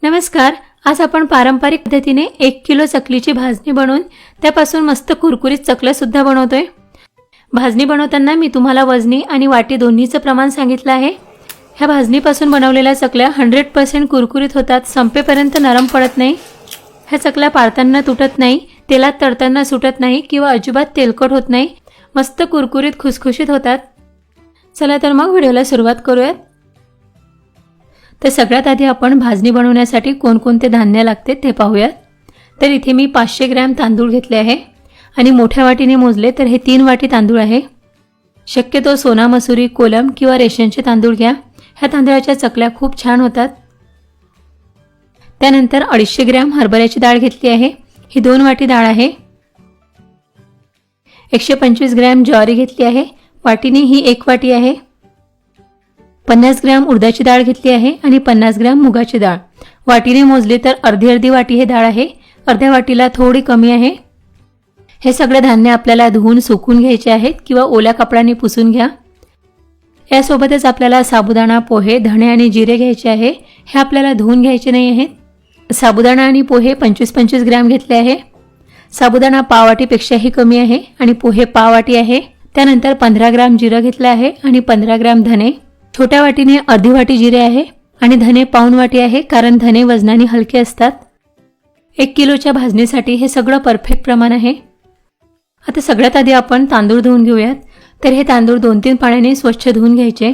नमस्कार। आज आपण पारंपरिक पद्धतीने 1 किलो चकलीची भाजणी बनवून त्यापासून मस्त कुरकुरीत चकल्या सुद्धा बनवतोय। भाजणी बनवताना मी तुम्हाला वजनी आणि वाटी दोन्हीचं प्रमाण सांगितलं आहे। ह्या भाजणीपासून बनवलेल्या चकल्या 100% कुरकुरीत होतात, संपेपर्यंत नरम पडत नाही। ह्या चकल्या पाळताना तुटत नाही, तेलात तळताना सुटत नाही किंवा अजिबात तेलकट होत नाही, मस्त कुरकुरीत खुसखुशीत होतात। चला तर मग व्हिडिओला सुरुवात करूयात। तर सगळ्यात आधी आपण भाजणी बनवण्यासाठी कोणकोणते धान्य लागते ते पाहूयात। तर इथे मी 500 ग्रॅम तांदूळ घेतले आहे आणि मोठ्या वाटीने मोजले तर हे 3 वाटी तांदूळ आहे। शक्यतो सोना मसुरी, कोलम किंवा रेशनचे तांदूळ घ्या, ह्या तांदळाच्या चकल्या खूप छान होतात। त्यानंतर 250 ग्रॅम हरभऱ्याची डाळ घेतली आहे, ही 2 वाटी डाळ आहे। 125 ग्रॅम ज्वारी घेतली आहे, वाटीने ही 1 वाटी आहे। 50 ग्रॅम उडदाची डाळ घेतली आहे आणि 50 ग्रॅम मुगाची डाळ, वाटीने मोजले तर अर्धी वाटी हे डाळ आहे, अर्ध्या वाटीला थोडी कमी आहे। हे सगळे धान्य आपल्याला धुवून सुकून घ्यायचे आहेत किंवा ओल्या कपड्याने पुसून घ्या। यासोबतच आपल्याला साबुदाणा, पोहे, धणे आणि जिरे घ्यायचे आहे, हे आपल्याला धुवून घ्यायचे नाही आहेत। साबुदाणा आणि पोहे 25-25 ग्रॅम घेतले आहे। साबुदाणा पाववाटीपेक्षाही कमी आहे आणि पोहे पाववाटी आहे। त्यानंतर 15 ग्रॅम जिरे घेतले आहे आणि 15 ग्रॅम धणे, छोट्या वाटीने अर्धी वाटी जिरे आहे आणि धने पाऊण वाटी आहे, कारण धने वजनाने हलके असतात। 1 किलोच्या भाजणीसाठी हे सगळं परफेक्ट प्रमाण आहे। आता सगळ्यात आधी आपण तांदूळ धुवून घेऊयात। तर हे तांदूळ 2-3 पाण्याने स्वच्छ धुवून घ्यायचे।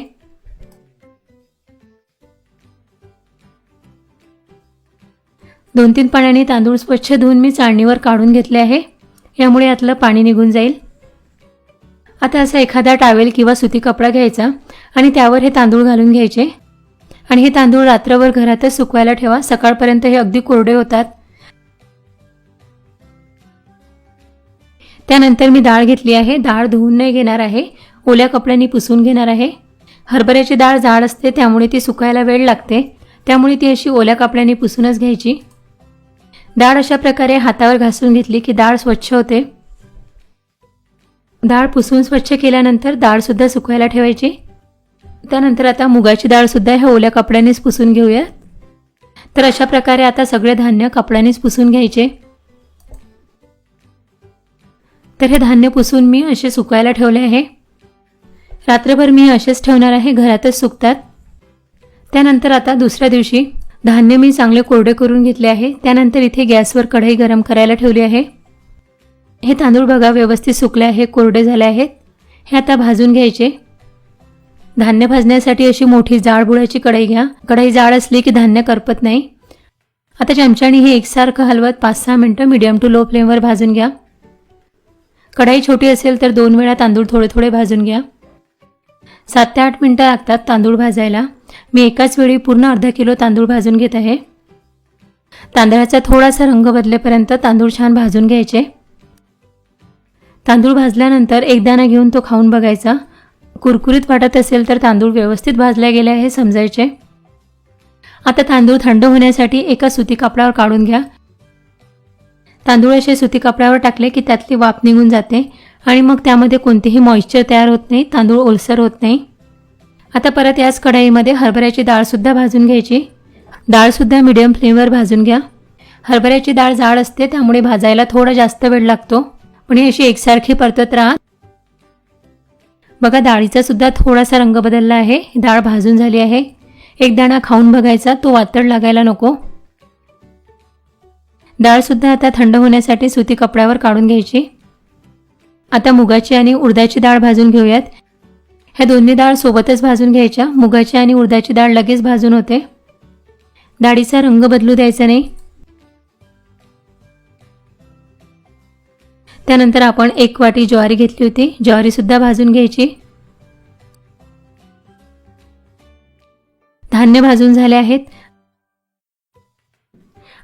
दोन 3 पाण्याने तांदूळ स्वच्छ धुवून मी चाळणीवर काढून घेतले आहे, यामुळे यातलं पाणी निघून जाईल। आता असा एखादा टॉवेल किंवा सुती कपडा घ्यायचा आणि त्यावर हे तांदूळ घालून घ्यायचे आणि हे तांदूळ रात्रभर घरातच सुकवायला ठेवा, सकाळपर्यंत हे अगदी कोरडे होतात। त्यानंतर मी डाळ घेतली आहे, डाळ धुवून नाही घेणार आहे, ओल्या कपड्यांनी पुसून घेणार आहे। हरभऱ्याची डाळ जाड असते, त्यामुळे ती सुकायला वेळ लागते, त्यामुळे ती अशी ओल्या कपड्यांनी पुसूनच घ्यायची। डाळ अशा प्रकारे हातावर घासून घेतली की डाळ स्वच्छ होते। डाळ पुसून स्वच्छ केल्यानंतर डाळ सुद्धा सुकायला ठेवायची। त्यानंतर आता मुगाची डाळ सुद्धा ह्या ओल्या कपड्यानेच पुसून घेऊया। तर अशा प्रकारे आता सगळे धान्य कपड्यानेच पुसून घ्यायचे। तर हे धान्य पुसून मी असे सुकायला ठेवले आहे, रात्रभर मी असेच ठेवणार आहे, घरातच सुकतात। त्यानंतर आता दुसऱ्या दिवशी धान्य मी चांगले कोरडे करून घेतले आहे। त्यानंतर इथे गॅसवर कढई गरम करायला ठेवली आहे। हे तांदूळ बघा व्यवस्थित सुकले आहे, कोरडे झाले आहेत, हे आता भाजून घ्यायचे। धान्य भाजण्यासाठी अशी मोठी जाड बुडाची कढई घ्या, कढई जाड असली की धान्य करपत नाही। आता चमच्याने हे एकसारखं हलवत 5-6 मिनिटं मीडियम टू लो फ्लेमवर भाजून घ्या। कढई छोटी असेल तर 2 वेळा तांदूळ थोडे थोडे भाजून घ्या। 7 ते 8 मिनिटं लागतात तांदूळ भाजायला। मी एकाच वेळी पूर्ण अर्धा किलो तांदूळ भाजून घेत आहे। तांदळाचा थोडासा रंग बदलेपर्यंत तांदूळ छान भाजून घ्यायचे। तांदूळ भाजल्यानंतर एक दाणा घेऊन तो खाऊन बघायचा, कुरकुरीत वाटत असेल तर तांदूळ व्यवस्थित भाजले गेले आहे समजायचे। आता तांदूळ थंड होण्यासाठी एका सुती कपड्यावर काढून घ्या। तांदूळ असे सुती कपड्यावर टाकले की त्यातली वाफ निघून जाते आणि मग त्यामध्ये कोणतेही मॉइश्चर तयार होत नाही, तांदूळ ओलसर होत नाही। आता परत याच कढईमध्ये हरभऱ्याची डाळ सुद्धा भाजून घ्यायची। डाळ सुद्धा मीडियम फ्लेमवर भाजून घ्या। हरभऱ्याची डाळ जाड असते, त्यामुळे भाजायला थोडा जास्त वेळ लागतो, पण ही अशी एकसारखी परतत राहा। बघा डाळीचा सुद्धा थोडासा रंग बदलला आहे, डाळ भाजून झाली आहे। एक दाणा खाऊन बघायचा, तो वातड लागायला नको। डाळ सुद्धा आता थंड होण्यासाठी सुती कपड्यावर काढून घ्यायची। आता मुगाची आणि उडदाची डाळ भाजून घेऊयात। ह्या दोन्ही डाळ सोबतच भाजून घ्यायच्या, मुगाची आणि उडदाची डाळ लगेच भाजून होते। डाळीचा रंग बदलू द्यायचा नाही। त्यानंतर आपण 1 वाटी ज्वारी घेतली होती, ज्वारी सुद्धा भाजून घ्यायची। धान्य भाजून झाले आहेत।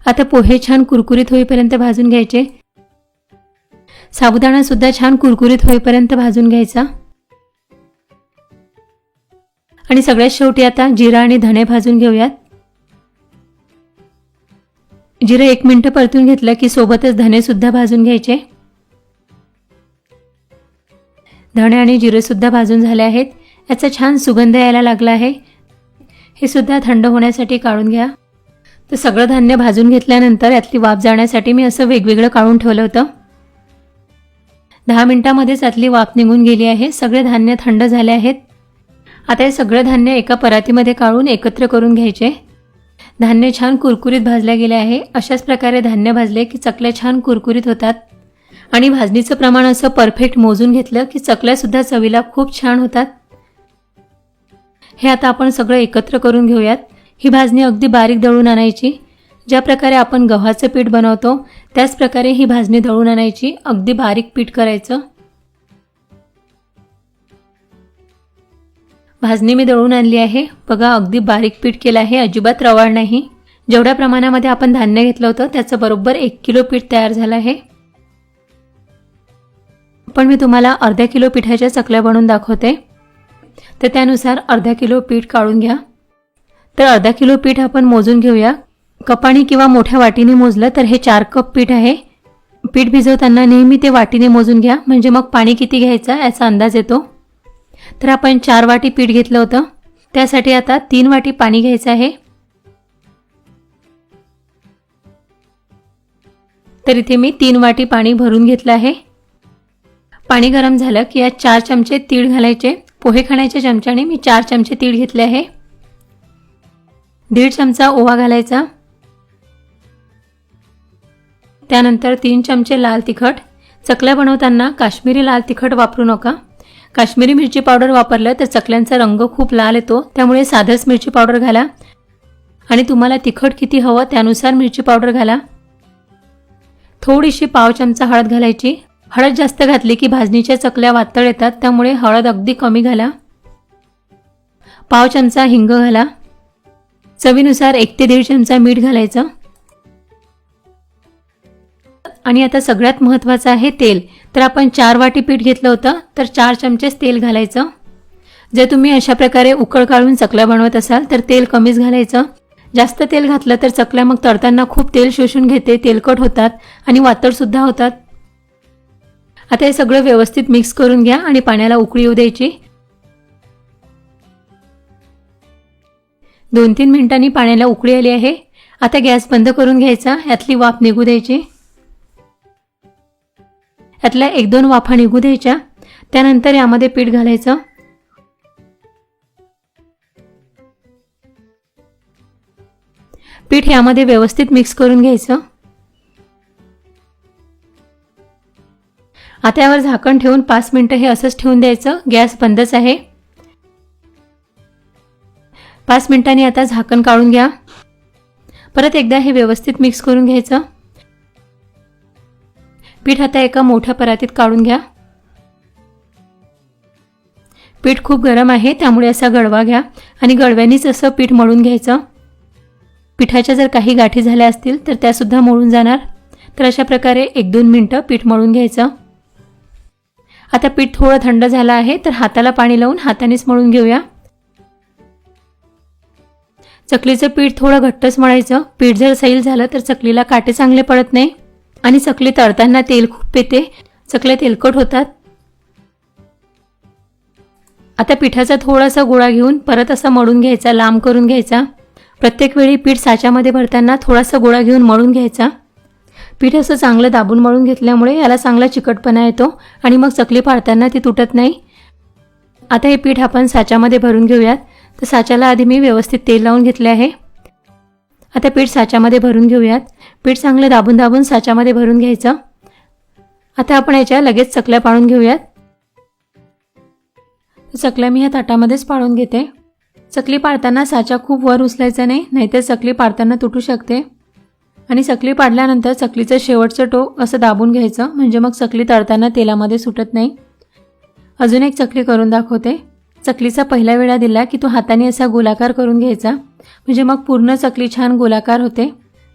आता पोहे छान कुरकुरीत होईपर्यंत भाजून घ्यायचे। साबुदाणा सुद्धा छान कुरकुरीत होईपर्यंत भाजून घ्यायचा आणि सगळ्यात शेवटी आता जिरा आणि धणे भाजून घेऊयात। जिरे 1 मिनिट परतून घेतलं की सोबतच धणे सुद्धा भाजून घ्यायचे। धणे आणि जिरे सुद्धा भाजून झाले आहेत, याचा छान सुगंध यायला लागला आहे। हे सुद्धा थंड होण्यासाठी काढून घ्या। तर सगळं धान्य भाजून घेतल्यानंतर यातली वाफ जाण्यासाठी मी असं वेगवेगळं काढून ठेवलं होतं. 10 मिनिटांमध्येच यातली वाफ निघून गेली आहे. सगळे धान्य थंड झाले आहेत. आता हे सगळं धान्य एका परातीमध्ये काढून एकत्र करून घ्यायचे. धान्य छान कुरकुरीत भाजले गेले आहे. अशाच प्रकारे धान्य भाजले की चकल्या छान कुरकुरीत होतात. आणि भाजणीचं प्रमाण असं परफेक्ट मोजून घेतलं की चकल्यासुद्धा चवीला खूप छान होतात. हे आता आपण सगळं एकत्र करून घेऊयात. ही भाजणी अगदी बारीक दळून आणायची. ज्या प्रकारे आपण गव्हाचं पीठ बनवतो त्याच प्रकारे ही भाजणी दळून आणायची. अगदी बारीक पीठ करायचं. भाजणी मी दळून आणली आहे. बघा अगदी बारीक पीठ केलं आहे. अजिबात रवाळ नाही. जेवढ्या प्रमाणामध्ये आपण धान्य घेतलं होतं त्याचं बरोबर 1 किलो पीठ तयार झालं आहे. पण मी तुम्हाला अर्धा किलो पिठाच्या चकल्या बनवून दाखवते. तर त्यानुसार अर्धा किलो पीठ काढून घ्या. तर अर्धा किलो पीठ आपण मोजून घेऊया. कपाने किंवा मोठ्या वाटीने मोजलं तर हे 4 कप पीठ आहे. पीठ भिजवताना नेहमी ते वाटीने मोजून घ्या, म्हणजे मग पाणी किती घ्यायचं याचा अंदाज येतो. तर आपण 4 वाटी पीठ घेतलं होतं. त्यासाठी आता 3 वाटी पाणी घ्यायचं आहे. तर इथे मी 3 वाटी पाणी भरून घेतलं आहे. पाणी गरम झालं की यात 4 चमचे तीळ घालायचे. पोहे खाण्याच्या चमच्याने मी 4 चमचे तीळ घेतले आहे. 1.5 चमचा ओवा घालायचा. त्यानंतर 3 चमचे लाल तिखट. चकल्या बनवताना काश्मीरी लाल तिखट वापरू नका. काश्मीरी मिरची पावडर वापरलं तर चकल्यांचा रंग खूप लाल येतो. त्यामुळे साधंच मिरची पावडर घाला. आणि तुम्हाला तिखट किती हवं त्यानुसार मिरची पावडर घाला. थोडीशी पाव चमचा हळद घालायची. हळद जास्त घातली की भाजणीच्या चकल्या वातळ येतात, त्यामुळे हळद अगदी कमी घाला. पाव चमचा हिंग घाला. चवीनुसार 1 ते 1.5 चमचा मीठ घालायचं. आणि आता सगळ्यात महत्त्वाचं आहे तेल. तर आपण 4 वाटी पीठ घेतलं होतं तर 4 चमचेच तेल घालायचं. जर तुम्ही अशा प्रकारे उकळ काढून चकल्या बनवत असाल तर तेल कमीच घालायचं. जास्त तेल घातलं तर चकल्या मग तळताना खूप तेल शोषून घेते, तेलकट होतात आणि वातळसुद्धा होतात. आता हे सगळं व्यवस्थित मिक्स करून घ्या आणि पाण्याला उकळी येऊ द्यायची. 2-3 मिनिटांनी पाण्याला उकळी आली आहे. आता गॅस बंद करून घ्यायचा. यातली वाफ निघू द्यायची. यातल्या 1-2 वाफा निघू द्यायच्या. त्यानंतर यामध्ये पीठ घालायचं. पीठ यामध्ये व्यवस्थित मिक्स करून घ्यायचं. आता यावर झाकण ठेवून 5 मिनिटं हे असंच ठेवून द्यायचं. गॅस बंदच आहे. 5 मिनिटांनी आता झाकण काढून घ्या. परत एकदा हे व्यवस्थित मिक्स करून घ्यायचं. पीठ आता एका मोठ्या परातीत काढून घ्या. पीठ खूप गरम आहे त्यामुळे असा गडवा घ्या आणि गडव्यानीच असं पीठ मळून घ्यायचं. पिठाच्या जर काही गाठी झाल्या असतील तर त्यासुद्धा मळून जाणार. तर अशा प्रकारे 1-2 मिनिटं पीठ मळून घ्यायचं. आता पीठ थोडं थंड झालं आहे तर हाताला पाणी लावून हातानेच मळून घेऊया. चकलीचं पीठ थोडं घट्टच मळायचं. पीठ जर सैल झालं तर चकलीला काटे चांगले पडत नाही आणि चकली तळताना तेल खूप येते. चकल्या तेलकट होतात. आता पिठाचा थोडासा गोळा घेऊन परत असा मळून घ्यायचा, लांब करून घ्यायचा. प्रत्येक वेळी पीठ साच्यामध्ये भरताना थोडासा गोळा घेऊन मळून घ्यायचा. पीठ असं चांगलं दाबून मळून घेतल्यामुळे याला चांगला चिकटपणा येतो आणि मग चकली पाडताना ती तुटत नाही. आता हे पीठ आपण साच्यामध्ये भरून घेऊयात. तर साच्याला आधी मी व्यवस्थित तेल लावून घेतले आहे. आता पीठ साच्यामध्ये भरून घेऊयात. पीठ चांगलं दाबून दाबून साच्यामध्ये भरून घ्यायचं. आता आपण याच्या लगेच चकल्या पाडून घेऊयात. चकल्या मी ह्या ताटामध्येच पाडून घेते. चकली पाडताना साचा खूप वर उचलायचा नाही, नाहीतर चकली पाडताना तुटू शकते. आणि चकली पाडल्यानंतर चकलीचं शेवटचं टोक असं दाबून घ्यायचं, म्हणजे मग चकली तळताना तेलामध्ये सुटत नाही. अजून एक चकली करून दाखवते. चकलीचा पहिला वेळा दिला की तो हाताने असा गोलाकार करून घ्यायचा, म्हणजे मग पूर्ण चकली छान गोलाकार होते.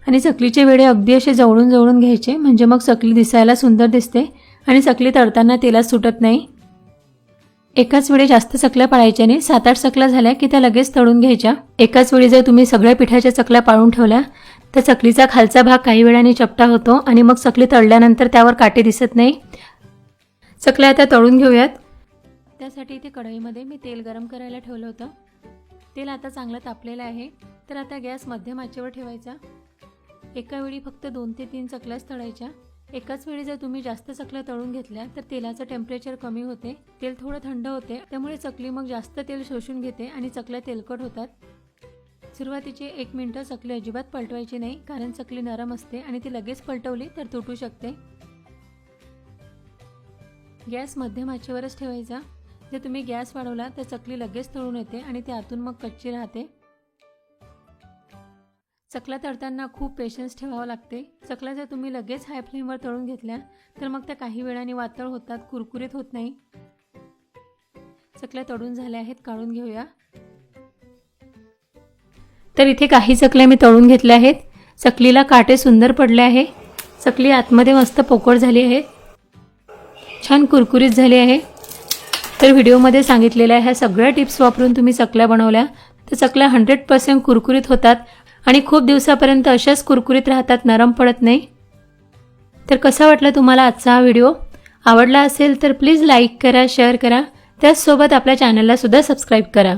आणि चकलीचे वेळे अगदी असे जवळून जवळून घ्यायचे, म्हणजे मग चकली दिसायला सुंदर दिसते आणि चकली तळताना तेलात सुटत नाही. एकाच वेळी जास्त चकल्या पाडायच्या नाही. 7-8 चकल्या झाल्या की त्या लगेच तळून घ्यायच्या. एकाच वेळी जर तुम्ही सगळ्या पिठाच्या चकल्या पाडून ठेवल्या तर चकलीचा खालचा भाग काही वेळाने चपटा होतो आणि मग चकली तळल्यानंतर त्यावर काटे दिसत नाही. चकल्या आता तळून घेऊयात. त्यासाठी इथे कढईमध्ये मी तेल गरम करायला ठेवलं होतं. तेल आता चांगलं तापलेलं आहे, तर आता गॅस मध्यम आचेवर ठेवायचा। एका वेळी फक्त 2 ते 3 चकल्याच तळायच्या। एकाच वेळी जर तुम्ही जास्त चकल्या तळून घेतल्या तर तेलाचं टेम्परेचर कमी होते, तेल थोडं थंड होते, त्यामुळे चकली मग जास्त तेल शोषून घेते आणि चकल्या तेलकट होतात। सुरुवातीचे 1 मिनिट चकली अजिबात पलटवायची नाही, कारण चकली नरम असते आणि ती लगेच पलटवली तर तुटू शकते। गॅस मध्यम आचेवरच ठेवायचा। जर तुम्ही गॅस वाढवला तर चकली लगेच तळून येते आणि ती आतून मग कच्ची राहते। चकल्या तळताना खूप पेशन्स ठेवावं लागते। चकल्या जर तुम्ही लगेच हाय फ्लेमवर तळून घेतल्या तर मग त्या काही वेळाने वातळ होतात, कुरकुरीत होत नाही। चकल्या तळून झाल्या आहेत, काढून घेऊया। तर इथे काही चकल्या मी तळून घेतल्या आहेत। चकलीला काटे सुंदर पडले आहे। चकली आतमध्ये मस्त पोकळ झाली आहे, छान कुरकुरीत झाली आहे। तर व्हिडिओमध्ये सांगितलेल्या ह्या सगळ्या टिप्स वापरून तुम्ही चकल्या बनवल्या तर चकल्या 100% कुरकुरीत होतात आणि खूप दिवसापर्यंत अशाच कुरकुरीत राहतात, नरम पडत नाही। तर कसा वाटला तुम्हाला आजचा हा व्हिडिओ? आवडला असेल तर प्लीज लाईक करा, शेअर करा, त्याचसोबत आपल्या चॅनलला सुद्धा सबस्क्राईब करा।